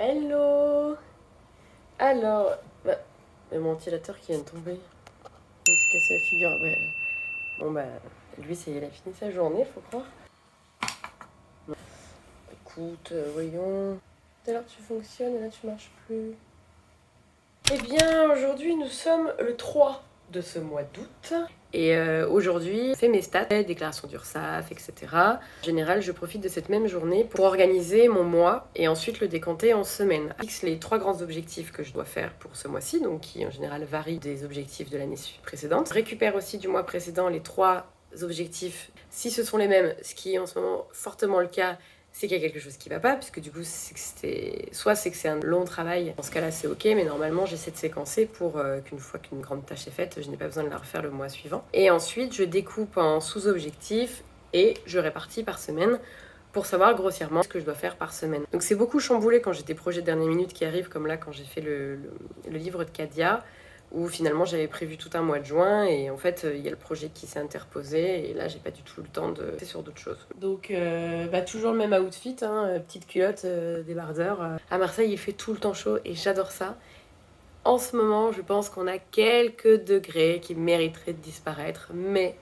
Hello. Alors, le ventilateur qui vient de tomber. Il s'est cassé la figure. Ouais. Bon lui ça y est, il a fini sa journée, faut croire. Écoute, voyons. Tout à l'heure tu fonctionnes et là tu marches plus. Eh bien, aujourd'hui nous sommes le 3 de ce mois d'août. Et aujourd'hui, je fais mes stats, déclaration d'URSSAF, etc. En général, je profite de cette même journée pour organiser mon mois et ensuite le décanter en semaine. Je fixe les 3 grands objectifs que je dois faire pour ce mois-ci, donc qui en général varient des objectifs de l'année précédente. Je récupère aussi du mois précédent les 3 objectifs, si ce sont les mêmes, ce qui est en ce moment fortement le cas, c'est qu'il y a quelque chose qui va pas, puisque du coup, soit c'est que c'est un long travail, dans ce cas-là c'est ok, mais normalement j'essaie de séquencer pour qu'une fois qu'une grande tâche est faite, je n'ai pas besoin de la refaire le mois suivant. Et ensuite, je découpe en sous-objectifs et je répartis par semaine pour savoir grossièrement ce que je dois faire par semaine. Donc c'est beaucoup chamboulé quand j'ai des projets de dernière minute qui arrivent, comme là quand j'ai fait le livre de Kadia, où finalement j'avais prévu tout un mois de juin et en fait il y a le projet qui s'est interposé et là j'ai pas du tout le temps de faire sur d'autres choses. Donc toujours le même outfit, petite culotte, débardeur. À Marseille il fait tout le temps chaud et j'adore ça. En ce moment je pense qu'on a quelques degrés qui mériteraient de disparaître, mais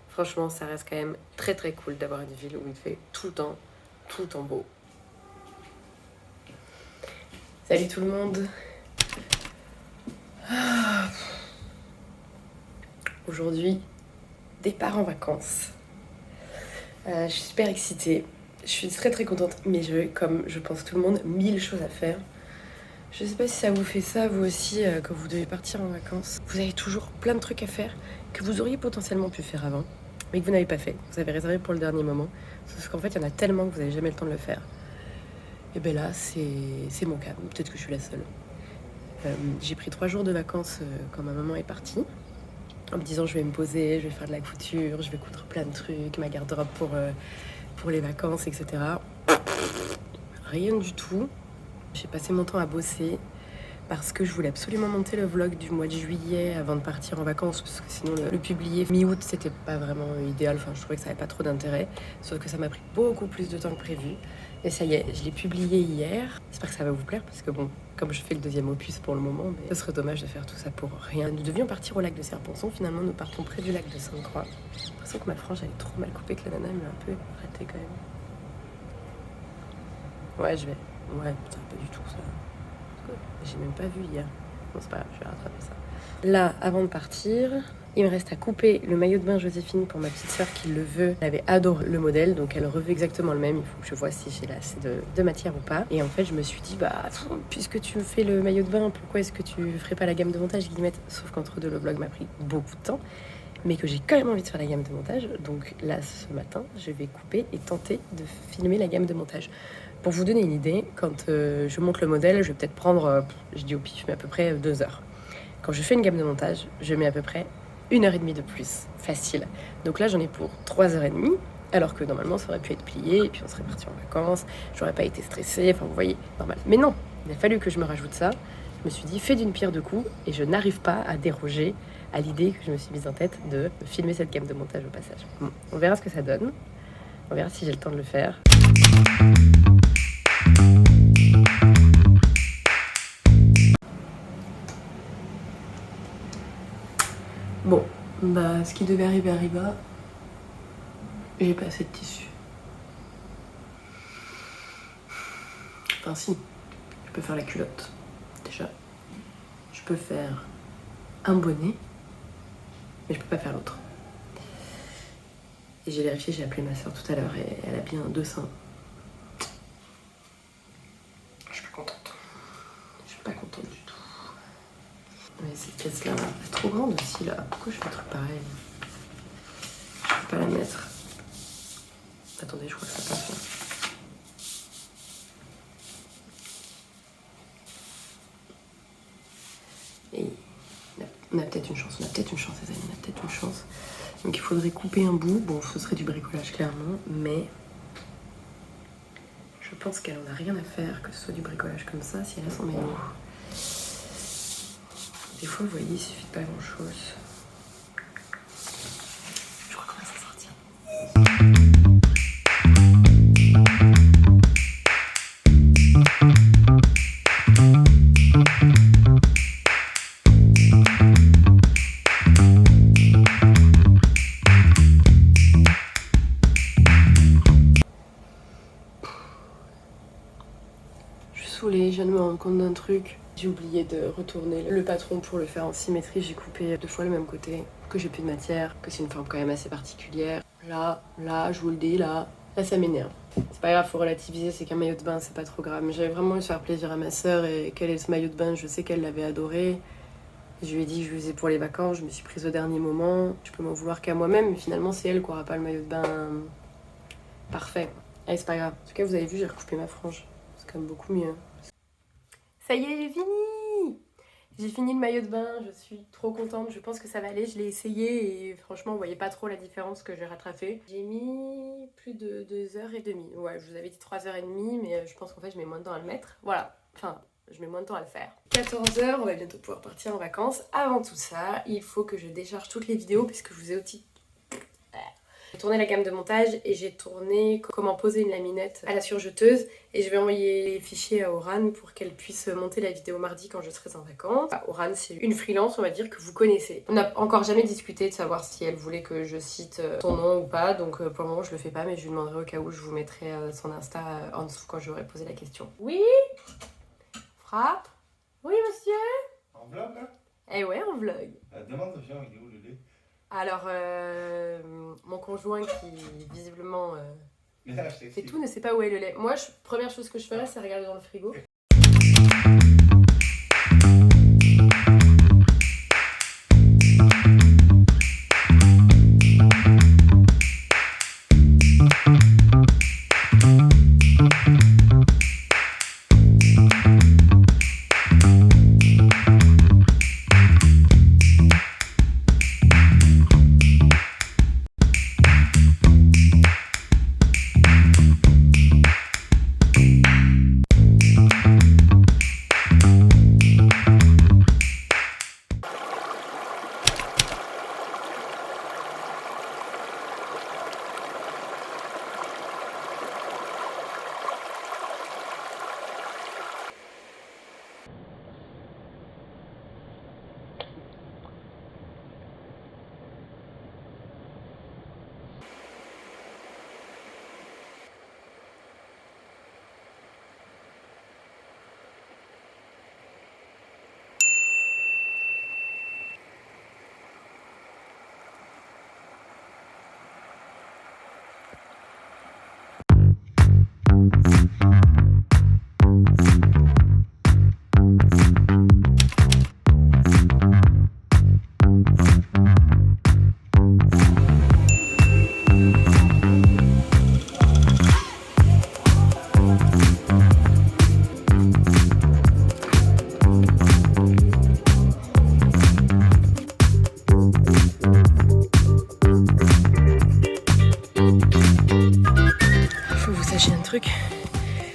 franchement ça reste quand même très très cool d'avoir une ville où il fait tout le temps beau. Salut tout le monde. Aujourd'hui, départ en vacances. Je suis super excitée. Je suis très très contente, mais comme je pense tout le monde, 1000 choses à faire. Je sais pas si ça vous fait ça, vous aussi, quand vous devez partir en vacances. Vous avez toujours plein de trucs à faire que vous auriez potentiellement pu faire avant, mais que vous n'avez pas fait. Vous avez réservé pour le dernier moment. Parce qu'en fait, il y en a tellement que vous n'avez jamais le temps de le faire. Et ben là, c'est mon cas. Peut-être que je suis la seule. J'ai pris 3 jours de vacances quand ma maman est partie. En me disant je vais me poser, je vais faire de la couture, je vais coudre plein de trucs, ma garde-robe pour les vacances, etc. Rien du tout. J'ai passé mon temps à bosser parce que je voulais absolument monter le vlog du mois de juillet avant de partir en vacances, parce que sinon le publier mi-août c'était pas vraiment idéal, enfin je trouvais que ça avait pas trop d'intérêt, sauf que ça m'a pris beaucoup plus de temps que prévu. Et ça y est, je l'ai publié hier. J'espère que ça va vous plaire parce que bon, comme je fais le 2e opus pour le moment, mais ce serait dommage de faire tout ça pour rien. Nous devions partir au lac de Serponçon, finalement nous partons près du lac de Sainte-Croix. J'ai l'impression que ma frange elle est trop mal coupée, que la nana elle m'a un peu raté quand même. Ouais, ça va pas du tout ça. J'ai même pas vu hier. Bon c'est pas grave, je vais rattraper ça. Là, avant de partir, il me reste à couper le maillot de bain Joséphine pour ma petite sœur qui le veut. Elle avait adoré le modèle, donc elle reveut exactement le même. Il faut que je vois si j'ai assez de matière ou pas. Et en fait, je me suis dit, puisque tu me fais le maillot de bain, pourquoi est-ce que tu ferais pas la gamme de montage, Guillemette? Sauf qu'entre deux, le vlog m'a pris beaucoup de temps, mais que j'ai quand même envie de faire la gamme de montage. Donc là, ce matin, je vais couper et tenter de filmer la gamme de montage. Pour vous donner une idée, quand je monte le modèle, je vais peut-être prendre, je dis au pif, mais à peu près 2 heures. Quand je fais une gamme de montage, je mets à peu près 1h30 de plus, facile. Donc là, j'en ai pour 3h30, alors que normalement, ça aurait pu être plié, et puis on serait parti en vacances, j'aurais pas été stressée, enfin vous voyez, normal. Mais non, il a fallu que je me rajoute ça. Je me suis dit, fais d'une pierre deux coups, et je n'arrive pas à déroger à l'idée que je me suis mise en tête de filmer cette gamme de montage au passage. Bon, on verra ce que ça donne, on verra si j'ai le temps de le faire. Bon, ce qui devait arriver arriva. J'ai pas assez de tissu. Enfin si, je peux faire la culotte, déjà. Je peux faire un bonnet, mais je peux pas faire l'autre. Et j'ai vérifié, j'ai appelé ma soeur tout à l'heure et elle a bien 2 seins. Je suis pas contente. Je suis pas contente du tout. Mais cette pièce-là, elle est trop grande aussi là. Pourquoi je fais un truc pareil? Je peux pas la mettre. Attendez, je crois que ça passe là. Et on a peut-être une chance, les amis, on a peut-être une chance. Donc il faudrait couper un bout. Bon, ce serait du bricolage clairement, mais je pense qu'elle en a rien à faire que ce soit du bricolage comme ça si elle a son maillot. Des fois, vous voyez, il suffit de pas grand-chose. Je crois qu'on va s'en sortir. saoulée, je viens de me rendre compte d'un truc. J'ai oublié de retourner le patron pour le faire en symétrie. J'ai coupé 2 fois le même côté, que j'ai plus de matière, que c'est une forme quand même assez particulière. Là, je vous le dis, là ça m'énerve. C'est pas grave, faut relativiser, c'est qu'un maillot de bain, c'est pas trop grave. Mais j'avais vraiment envie de faire plaisir à ma soeur et quel est ce maillot de bain, je sais qu'elle l'avait adoré. Je lui ai dit que je le faisais pour les vacances, je me suis prise au dernier moment. Je peux m'en vouloir qu'à moi-même, mais finalement c'est elle qui aura pas le maillot de bain parfait. Allez, c'est pas grave. En tout cas, vous avez vu, j'ai recoupé ma frange. C'est quand même beaucoup mieux. Ça y est, j'ai fini! J'ai fini le maillot de bain, je suis trop contente, je pense que ça va aller, je l'ai essayé et franchement vous voyez pas trop la différence que j'ai rattrapée. J'ai mis plus de 2h30, ouais je vous avais dit 3h30 mais je pense qu'en fait je mets moins de temps à le mettre, voilà, enfin je mets moins de temps à le faire. 14h, on va bientôt pouvoir partir en vacances. Avant tout ça, il faut que je décharge toutes les vidéos puisque je vous ai aussi... J'ai tourné la gamme de montage et j'ai tourné comment poser une laminette à la surjeteuse et je vais envoyer les fichiers à Oran pour qu'elle puisse monter la vidéo mardi quand je serai en vacances. Oran, c'est une freelance, on va dire, que vous connaissez. On n'a encore jamais discuté de savoir si elle voulait que je cite son nom ou pas, donc pour le moment je le fais pas, mais je lui demanderai au cas où, je vous mettrai son Insta en dessous quand j'aurai posé la question. Oui? Frappe? Oui monsieur? En vlog là? Eh ouais, en vlog. Demande aux gens, il est où le lait? Alors, mon conjoint qui visiblement fait tout ne sait pas où est le lait. Moi, première chose que je ferais, c'est regarder dans le frigo.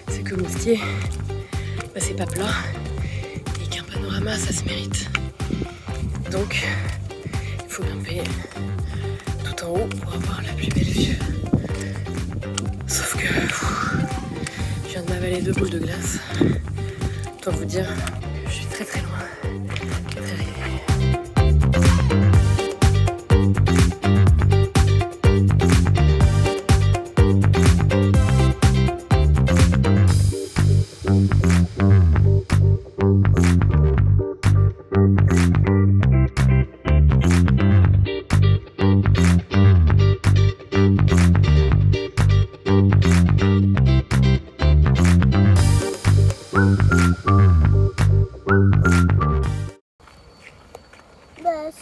C'est que Moustier, c'est pas plat et qu'un panorama ça se mérite. Donc il faut grimper tout en haut pour avoir la plus belle vue. Sauf que je viens de m'avaler 2 boules de glace. Je dois vous dire, je suis très loin d'arriver.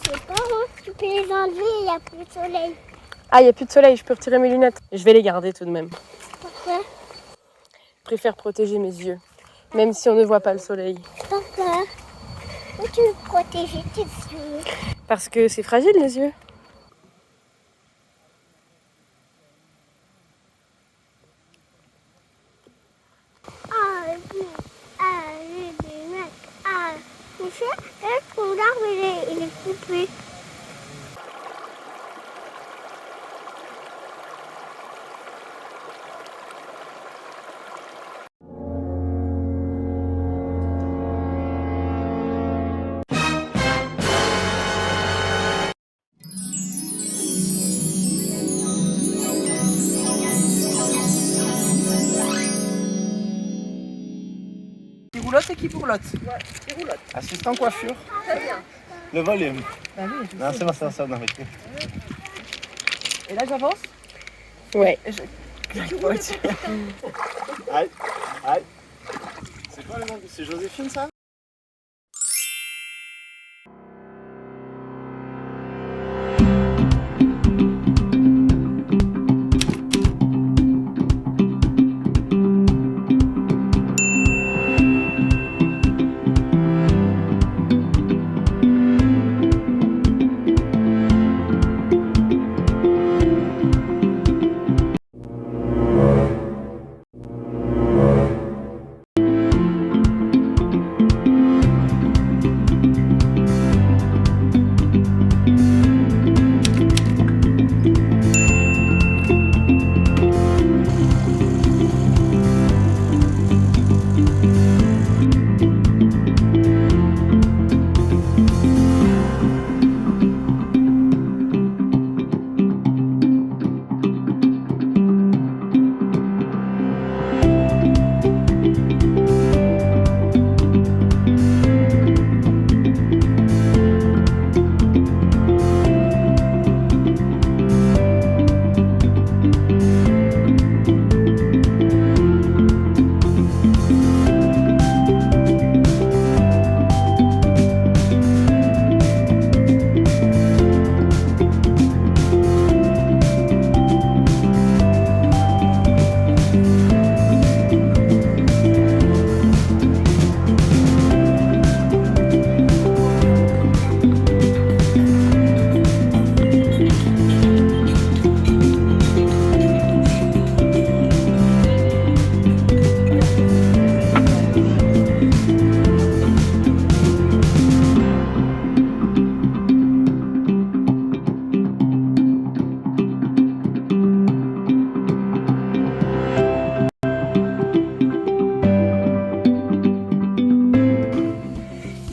C'est pas bon, tu peux les enlever, il n'y a plus de soleil. Ah, il n'y a plus de soleil, je peux retirer mes lunettes. Je vais les garder tout de même. Pourquoi? Je préfère protéger mes yeux, même si on ne voit pas le soleil. Pourquoi? Où tu veux protéger tes yeux? Parce que c'est fragile les yeux. Monsieur, ton arbre il est coupé. roulotte et qui bourlotte. Ouais, qui roulotte. Assistant coiffure. Très bien. Le volume. Bah oui, je Non, sais. c'est bon, ça, non, mais... Et là, j'avance. Ouais. Et je... Aïe, aïe. C'est quoi le nom? C'est Joséphine, ça?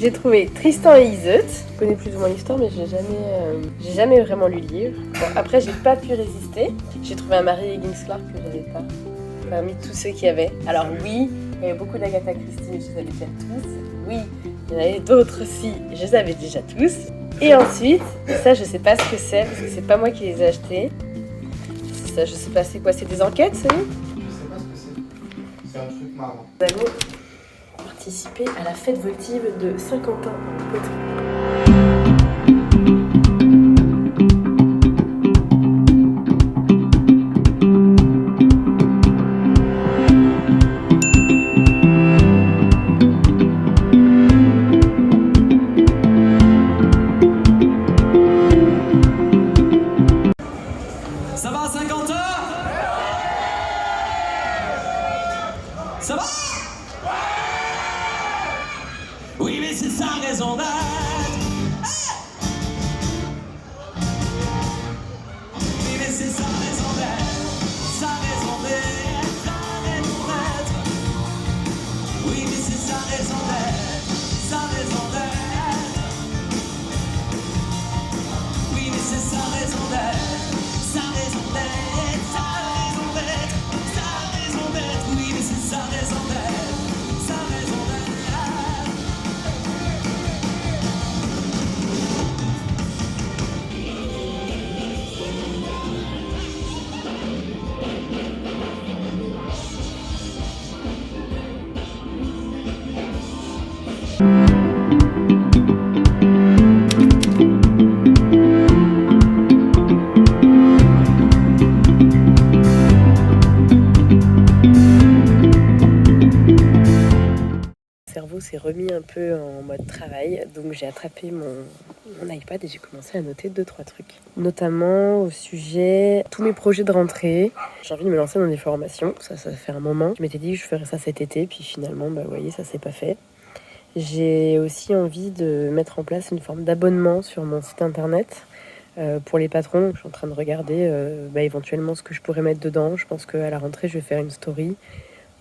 J'ai trouvé Tristan et Iseut. Je connais plus ou moins l'histoire, mais j'ai jamais vraiment lu le livre. Bon, après, j'ai pas pu résister. J'ai trouvé un Mary Higgins Clark que j'avais pas parmi tous ceux qu'il y avait. Alors oui, il y avait beaucoup d'Agatha Christie, mais je les avais déjà tous. Oui, il y en avait d'autres aussi, je les avais déjà tous. Et ensuite, ça, je sais pas ce que c'est, parce que c'est pas moi qui les ai achetés. Ça, je sais pas c'est quoi, c'est des enquêtes, ça y est ? Je sais pas ce que c'est. C'est un truc marrant. Nous allons participer à la fête votive de Saint-Quentin en poterie. Ça va, Saint-Quentin? Ça va? Oui, mais c'est sa raison d'être. Oui, mais c'est sa raison d'être. Sa raison d'être. Sa raison d'être. Oui, mais c'est sa raison d'être. Sa raison d'être. Oui, mais c'est sa raison d'être. Sa raison d'être. Sa raison d'être. Sa raison d'être. Oui, mais c'est sa raison d'être. Sa raison d'être. Mon cerveau s'est remis un peu en mode travail, donc j'ai attrapé mon iPad et j'ai commencé à noter 2-3 trucs. Notamment au sujet de tous mes projets de rentrée. J'ai envie de me lancer dans des formations, ça fait un moment. Je m'étais dit que je ferais ça cet été, puis finalement, vous voyez, ça s'est pas fait. J'ai aussi envie de mettre en place une forme d'abonnement sur mon site internet pour les patrons. Je suis en train de regarder éventuellement ce que je pourrais mettre dedans. Je pense qu'à la rentrée, je vais faire une story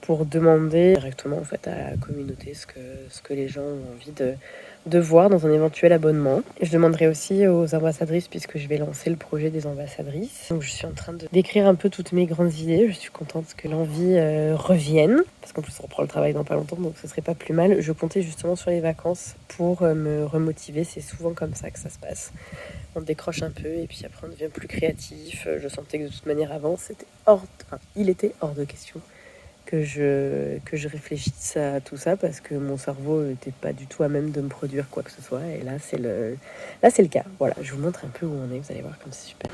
pour demander directement en fait à la communauté ce que les gens ont envie de voir dans un éventuel abonnement. Et je demanderai aussi aux ambassadrices puisque je vais lancer le projet des ambassadrices. Donc je suis en train d'écrire un peu toutes mes grandes idées. Je suis contente que l'envie revienne parce qu'en plus on reprend le travail dans pas longtemps donc ce serait pas plus mal. Je comptais justement sur les vacances pour me remotiver. C'est souvent comme ça que ça se passe. On décroche un peu et puis après on devient plus créatif. Je sentais que de toute manière avant il était hors de question que je réfléchisse à tout ça parce que mon cerveau n'était pas du tout à même de me produire quoi que ce soit. Et là, c'est le cas. Voilà, je vous montre un peu où on est. Vous allez voir comme c'est super.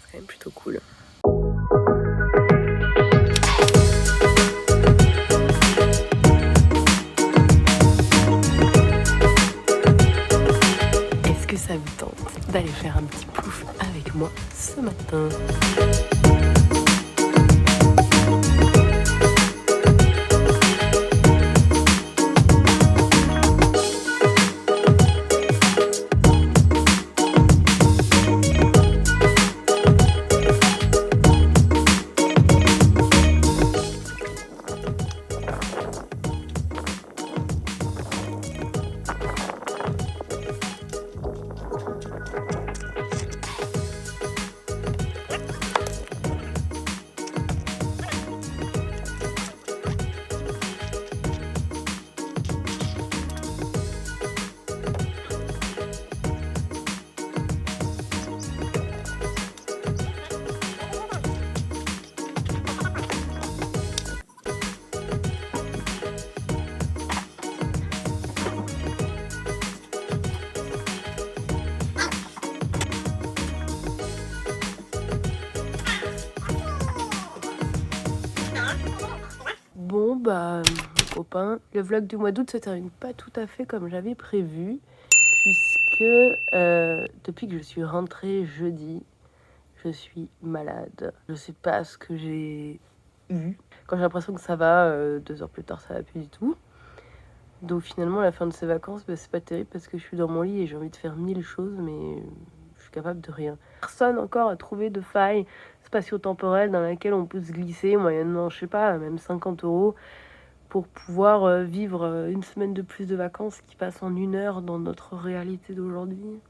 C'est quand même plutôt cool. Est-ce que ça vous tente d'aller faire un petit pouf avec moi ce matin? Bon bah les copains, le vlog du mois d'août se termine pas tout à fait comme j'avais prévu puisque depuis que je suis rentrée jeudi, je suis malade. Je sais pas ce que j'ai eu. Quand j'ai l'impression que ça va, 2 heures plus tard ça va plus du tout. Donc finalement la fin de ces vacances, c'est pas terrible parce que je suis dans mon lit et j'ai envie de faire 1000 choses mais je suis capable de rien. Personne encore a trouvé de faille spatio-temporelle dans laquelle on peut se glisser moyennant, je sais pas, même 50 € pour pouvoir vivre une semaine de plus de vacances qui passe en 1 heure dans notre réalité d'aujourd'hui.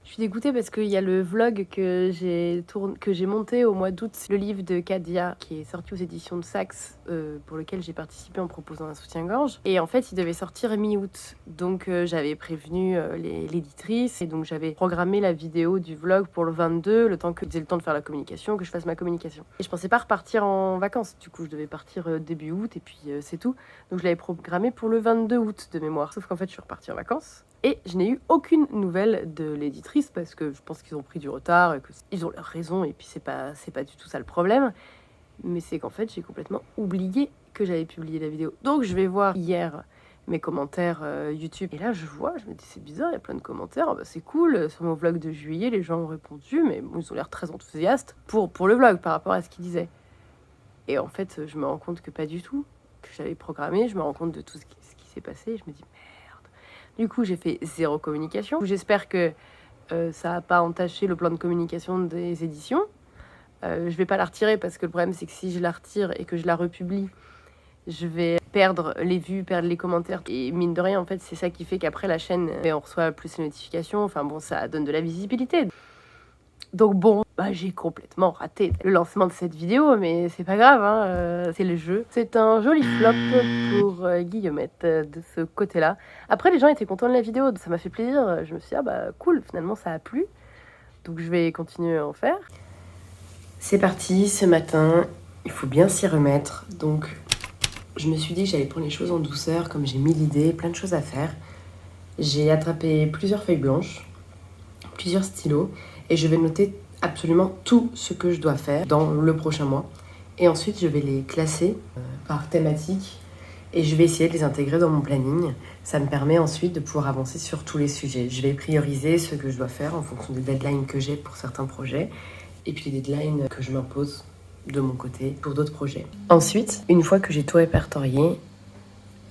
Je suis dégoûtée parce qu'il y a le vlog que j'ai monté au mois d'août, le livre de Kadia qui est sorti aux éditions de Saxe, pour lequel j'ai participé en proposant un soutien-gorge. Et en fait, il devait sortir mi-août. Donc j'avais prévenu l'éditrice et donc j'avais programmé la vidéo du vlog pour le 22, le temps que j'ai le temps de faire la communication, que je fasse ma communication. Et je pensais pas repartir en vacances. Du coup, je devais partir début août et puis c'est tout. Donc je l'avais programmé pour le 22 août de mémoire. Sauf qu'en fait, je suis repartie en vacances. Et je n'ai eu aucune nouvelle de l'éditrice parce que je pense qu'ils ont pris du retard et qu'ils ont leur raison et puis c'est pas du tout ça le problème. Mais c'est qu'en fait, j'ai complètement oublié que j'avais publié la vidéo. Donc je vais voir hier mes commentaires YouTube. Et là, je me dis c'est bizarre, il y a plein de commentaires. Ah bah, c'est cool, sur mon vlog de juillet, les gens ont répondu, mais bon, ils ont l'air très enthousiastes pour le vlog par rapport à ce qu'ils disaient. Et en fait, je me rends compte que pas du tout, que j'avais programmé, je me rends compte de tout ce qui s'est passé et je me dis du coup, j'ai fait 0 communication. J'espère que ça n'a pas entaché le plan de communication des éditions. Je vais pas la retirer parce que le problème, c'est que si je la retire et que je la republie, je vais perdre les vues, perdre les commentaires. Et mine de rien, en fait, c'est ça qui fait qu'après la chaîne, on reçoit plus les notifications. Enfin bon, ça donne de la visibilité. Donc bon, j'ai complètement raté le lancement de cette vidéo, mais c'est pas grave, hein, c'est le jeu. C'est un joli flop pour Guillemette de ce côté-là. Après, les gens étaient contents de la vidéo, ça m'a fait plaisir. Je me suis dit, cool, finalement ça a plu. Donc je vais continuer à en faire. C'est parti, ce matin, il faut bien s'y remettre. Donc je me suis dit que j'allais prendre les choses en douceur, comme j'ai 1000 idées, plein de choses à faire. J'ai attrapé plusieurs feuilles blanches, plusieurs stylos, et je vais noter absolument tout ce que je dois faire dans le prochain mois. Et ensuite, je vais les classer par thématique et je vais essayer de les intégrer dans mon planning. Ça me permet ensuite de pouvoir avancer sur tous les sujets. Je vais prioriser ce que je dois faire en fonction des deadlines que j'ai pour certains projets et puis les deadlines que je m'impose de mon côté pour d'autres projets. Ensuite, une fois que j'ai tout répertorié,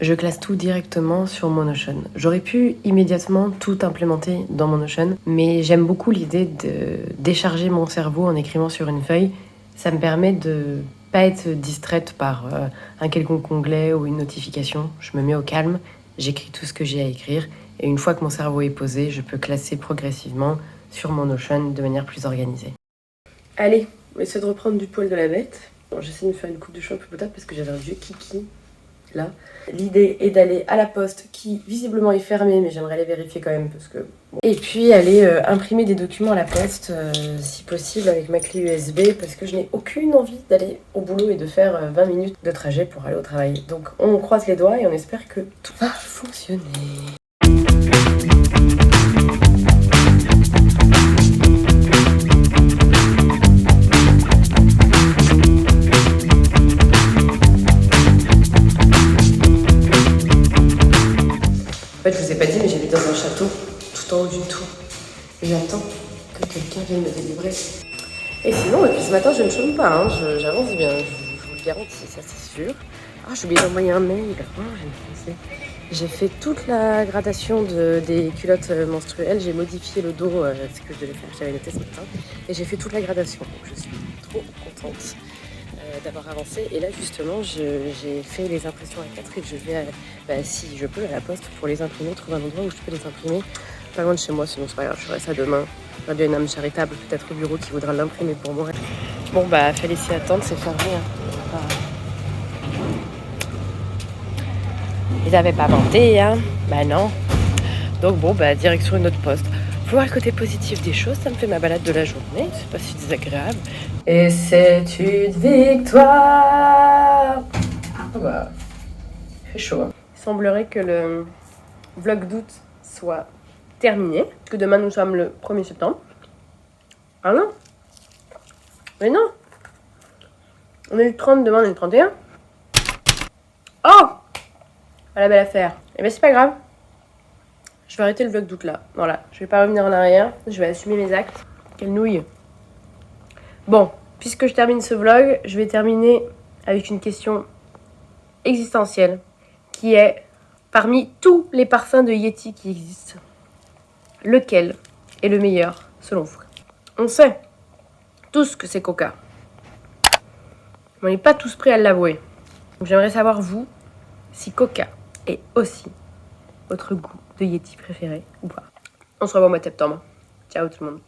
je classe tout directement sur mon Notion. J'aurais pu immédiatement tout implémenter dans mon Notion, mais j'aime beaucoup l'idée de décharger mon cerveau en écrivant sur une feuille. Ça me permet de pas être distraite par un quelconque onglet ou une notification. Je me mets au calme, j'écris tout ce que j'ai à écrire, et une fois que mon cerveau est posé, je peux classer progressivement sur mon Notion de manière plus organisée. Allez, on essaie de reprendre du poil de la bête. Bon, j'essaie de me faire une coupe de cheveux un peu potable parce que j'avais un vieux kiki là. L'idée est d'aller à la poste qui visiblement est fermée, mais j'aimerais aller vérifier quand même parce que... Bon. Et puis aller imprimer des documents à la poste, si possible avec ma clé USB, parce que je n'ai aucune envie d'aller au boulot et de faire 20 minutes de trajet pour aller au travail. Donc on croise les doigts et on espère que tout va fonctionner. En fait, je vous ai pas dit, mais j'habite dans un château, tout en haut d'une tour. Et j'attends que quelqu'un vienne me délivrer. Et sinon, depuis ce matin, je ne chôme pas, hein. J'avance bien, je vous le garantis, ça c'est sûr. Ah, j'ai oublié d'envoyer un mail. Oh, j'ai pensé. J'ai fait toute la gradation des culottes menstruelles. J'ai modifié le dos, ce que je devais faire, j'avais noté ce matin. Et j'ai fait toute la gradation. Donc je suis trop contente d'avoir avancé. Et là, justement, j'ai fait les impressions à 4 et je vais, si je peux, à la poste pour les imprimer, trouver un endroit où je peux les imprimer. Pas loin de chez moi, sinon c'est pas grave, je ferai ça demain. Il y aura bien une âme charitable, peut-être au bureau, qui voudra l'imprimer pour moi. Bon, bah, fallait s'y attendre, c'est fermé. Hein. Ils avaient pas menté, hein. Bah non. Donc bon, bah, direction une autre poste. Faut voir le côté positif des choses, ça me fait ma balade de la journée, c'est pas si désagréable. Et c'est une victoire. Ah bah, il fait chaud. Hein. Il semblerait que le vlog d'août soit terminé, parce que demain nous sommes le 1er septembre. Ah non. Mais non. On est le 30, demain on est le 31. Oh, à la belle affaire. Eh ben c'est pas grave. Je vais arrêter le vlog d'août là. Voilà, je vais pas revenir en arrière. Je vais assumer mes actes. Quelle nouille. Bon, puisque je termine ce vlog, je vais terminer avec une question existentielle qui est, parmi tous les parfums de Yeti qui existent, lequel est le meilleur selon vous? On sait tous que c'est Coca. Mais on n'est pas tous prêts à l'avouer. Donc j'aimerais savoir, vous, si Coca est aussi votre goût de Yeti préféré ou pas. On se revoit au mois de septembre. Ciao tout le monde.